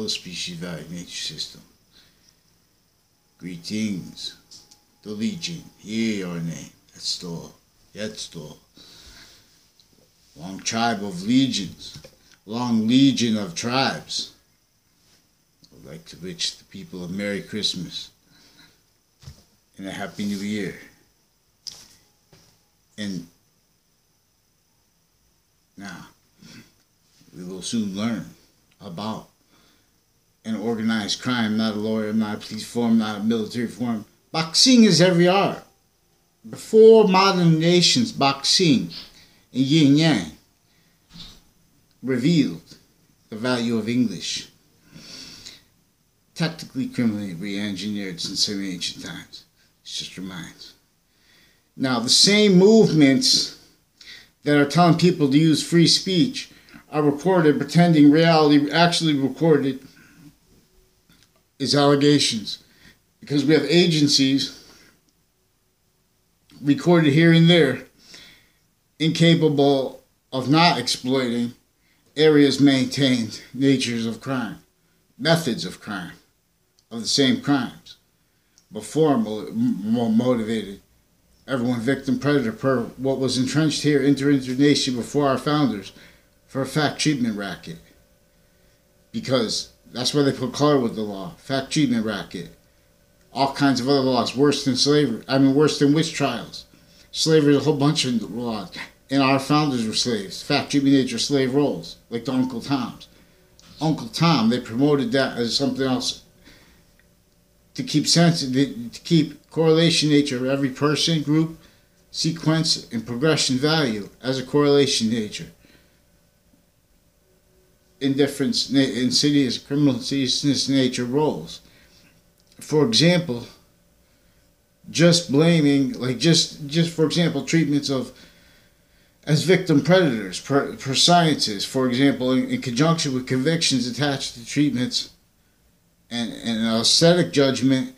other species value nature system. Greetings, the legion, hear your name, yet store. Long tribe of legions, long legion of tribes. I'd like to wish the people a Merry Christmas and a Happy New Year. And now, we will soon learn about an organized crime, not a lawyer, not a police form, not a military form. Boxing is every art. Before modern nations, boxing and Yin Yang revealed the value of English. Tactically, criminally re-engineered since some ancient times. It just reminds. Now, the same movements that are telling people to use free speech are recorded, pretending reality actually recorded is allegations. Because we have agencies recorded here and there incapable of not exploiting areas maintained, natures of crime, methods of crime, of the same crimes, before more motivated. Everyone victim predator per what was entrenched here internation before our founders for a fact treatment racket. Because that's why they put color with the law. Fact treatment racket. All kinds of other laws worse than slavery. I mean worse than witch trials. Slavery is a whole bunch of laws. And our founders were slaves. Fact treatment nature slave roles. Like the Uncle Toms. Uncle Tom, they promoted that as something else to keep to keep correlation nature of every person, group, sequence, and progression value as a correlation nature. Indifference, insidious, criminal insidiousness nature roles. For example, just blaming, like just for example, treatments of as victim predators per sciences, for example, in conjunction with convictions attached to treatments and an aesthetic judgment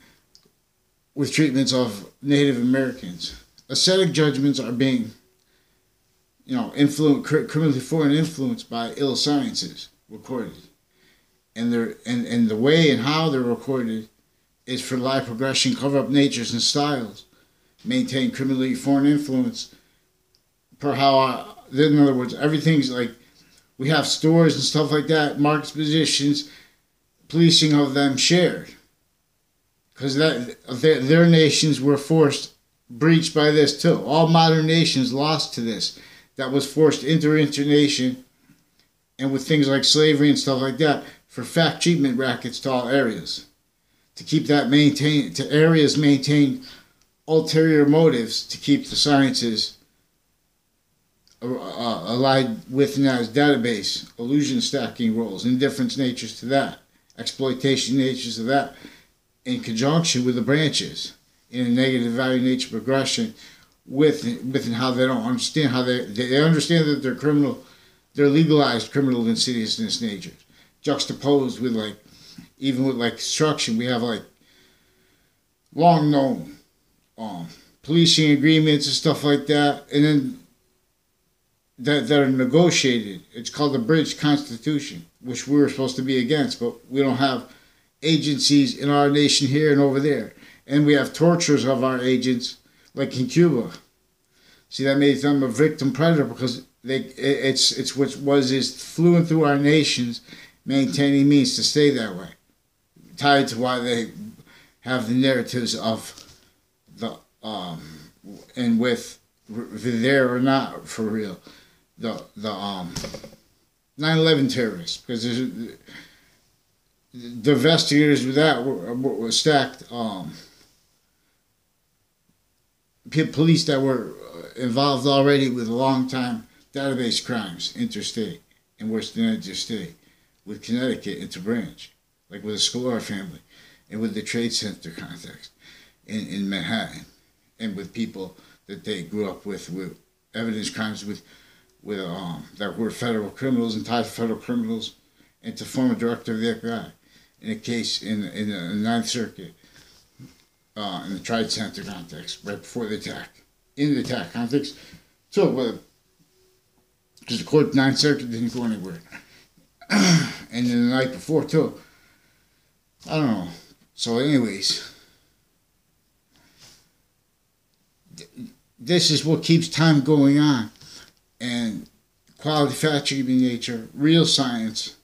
with treatments of Native Americans. Aesthetic judgments are being, criminally foreign influenced by ill sciences recorded. And the way and how they're recorded is for live progression, cover up natures and styles, maintain criminally foreign influence per how, in other words, everything's like, we have stores and stuff like that, market positions, policing of them shared. Because their nations were breached by this too. All modern nations lost to this. That was forced internation, and with things like slavery and stuff like that, for fact treatment rackets to all areas. To keep that maintained, to areas maintain ulterior motives to keep the sciences allied with and as database, illusion stacking roles, indifference natures to that, exploitation natures of that, in conjunction with the branches in a negative value nature progression with and how they don't understand how they understand that they're criminal, they're legalized criminal insidiousness natures, juxtaposed with even with construction, we have long known policing agreements and stuff like that, and then that are negotiated. It's called the Bridge Constitution, which we were supposed to be against, but we don't have agencies in our nation here and over there. And we have tortures of our agents, like in Cuba. See, that made them a victim predator because it's what is fluent through our nations, maintaining means to stay that way. Tied to why they have the narratives of the and with there or not for real the 9/11 terrorists, because the investigators with that were stacked police that were involved already with long time database crimes interstate and worse than interstate with Connecticut interbranch, like with the Sklar family and with the Trade Center context in Manhattan, and with people that they grew up with evidence crimes with that were federal criminals and tied to federal criminals, and to former director of the FBI in a case in the Ninth Circuit in the Trade Center context right before the attack, in the attack context. So, because the court Ninth Circuit didn't go anywhere, and then the night before too, I don't know. So anyways, this is what keeps time going on. And quality fact checking nature, real science,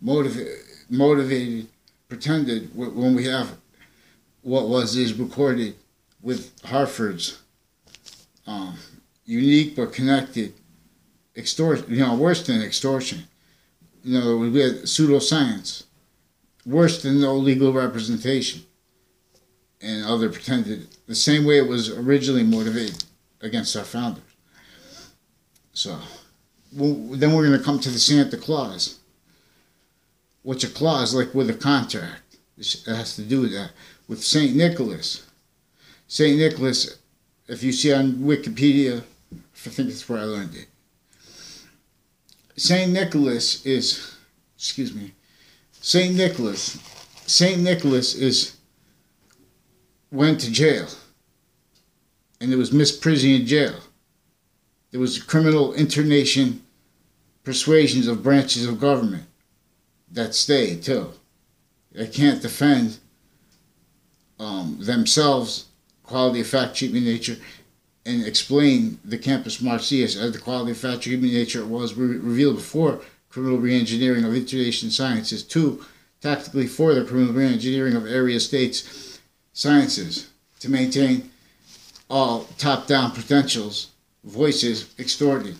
motivated, pretended, when we have what is recorded with Hartford's unique but connected extortion, worse than extortion. We had pseudoscience, worse than no legal representation, and other pretended, the same way it was originally motivated against our founders. So, then we're going to come to the Santa Claus, which a clause, like with a contract, it has to do with that. With St. Nicholas. St. Nicholas, if you see on Wikipedia, I think that's where I learned it. St. Nicholas went to jail, and there was misprision in jail. There was criminal internation persuasions of branches of government that stayed too. They can't defend themselves, quality of fact treatment nature, and explain the campus Marcius as the quality of fact treatment nature was revealed before criminal reengineering of information sciences. 2, tactically for the criminal reengineering of area states sciences to maintain all top-down potentials, voices extorted,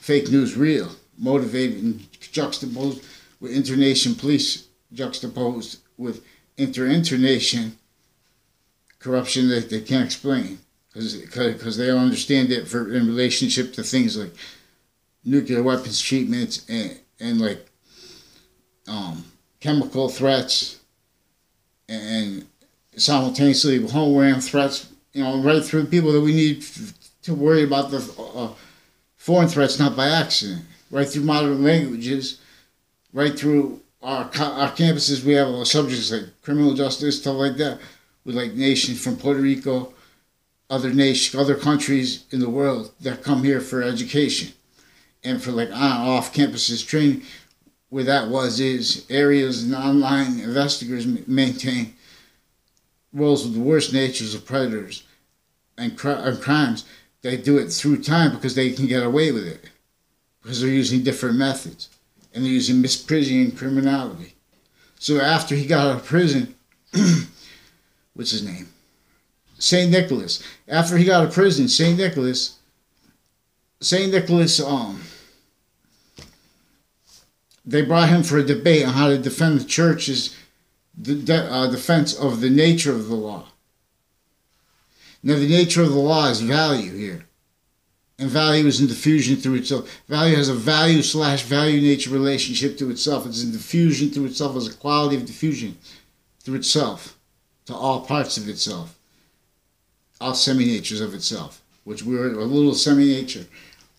fake news real, motivated and juxtaposed with internation police, juxtaposed with internation corruption that they can't explain because they don't understand it in relationship to things like nuclear weapons treatments and like chemical threats and simultaneously homeland threats, right through people that we need to worry about the foreign threats, not by accident, right through modern languages, right through our campuses. We have subjects like criminal justice, stuff like that, with like nations from Puerto Rico, other countries in the world that come here for education and for like off campuses training, where that is areas and online investigators maintain roles with the worst natures of predators and crimes. They do it through time because they can get away with it because they're using different methods and they're using misprision and criminality. So after he got out of prison, what's his name? St. Nicholas. After he got out of prison, St. Nicholas, they brought him for a debate on how to defend the church's defense of the nature of the law. Now, the nature of the law is value here. And value is in diffusion through itself. Value has a value/value nature relationship to itself. It's in diffusion through itself as a quality of diffusion through itself, to all parts of itself, all semi-natures of itself, which we're a little semi-nature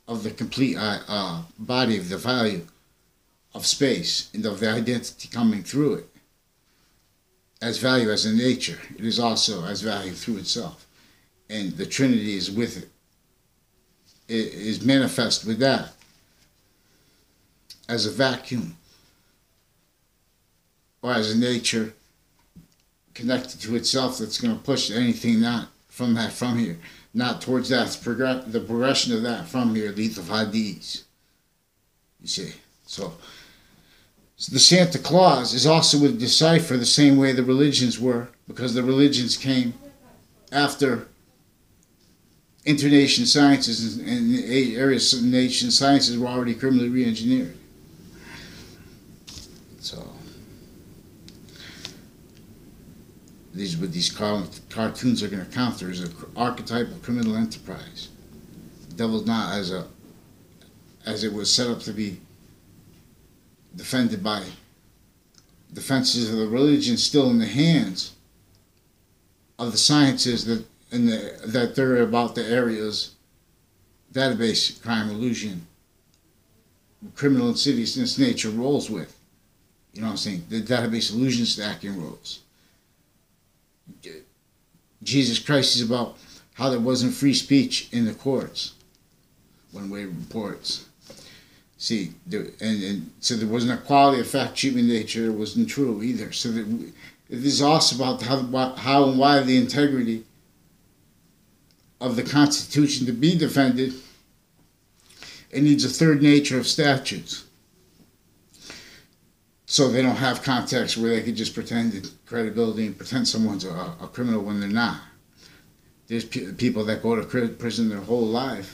of the complete body of the value of space and of the identity coming through it. As value as a nature, it is also as value through itself. And the Trinity is with it. It is manifest with that as a vacuum or as a nature connected to itself that's going to push anything not from here, not towards that. The progression of that from here, lethal hadiths. You see, so the Santa Claus is also with decipher the same way the religions were, because the religions came after internation sciences and areas of nation sciences were already criminally re-engineered. So these cartoons are going to counter as an archetypal criminal enterprise. The devil's not as it was set up to be defended by defenses of the religion, still in the hands of the sciences that they're about the areas, database, crime, illusion, criminal insidiousness nature rolls with. You know what I'm saying? The database illusion stacking rolls. Jesus Christ is about how there wasn't free speech in the courts, one-way reports. See, and so there wasn't a quality of fact treatment nature wasn't true either. So that it is also about how and why the integrity of the Constitution to be defended. It needs a third nature of statutes. So they don't have context where they could just pretend credibility and pretend someone's a criminal when they're not. There's people that go to prison their whole lives,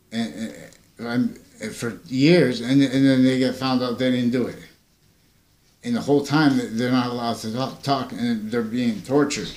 and for years, and then they get found out they didn't do it. And the whole time they're not allowed to talk, and they're being tortured.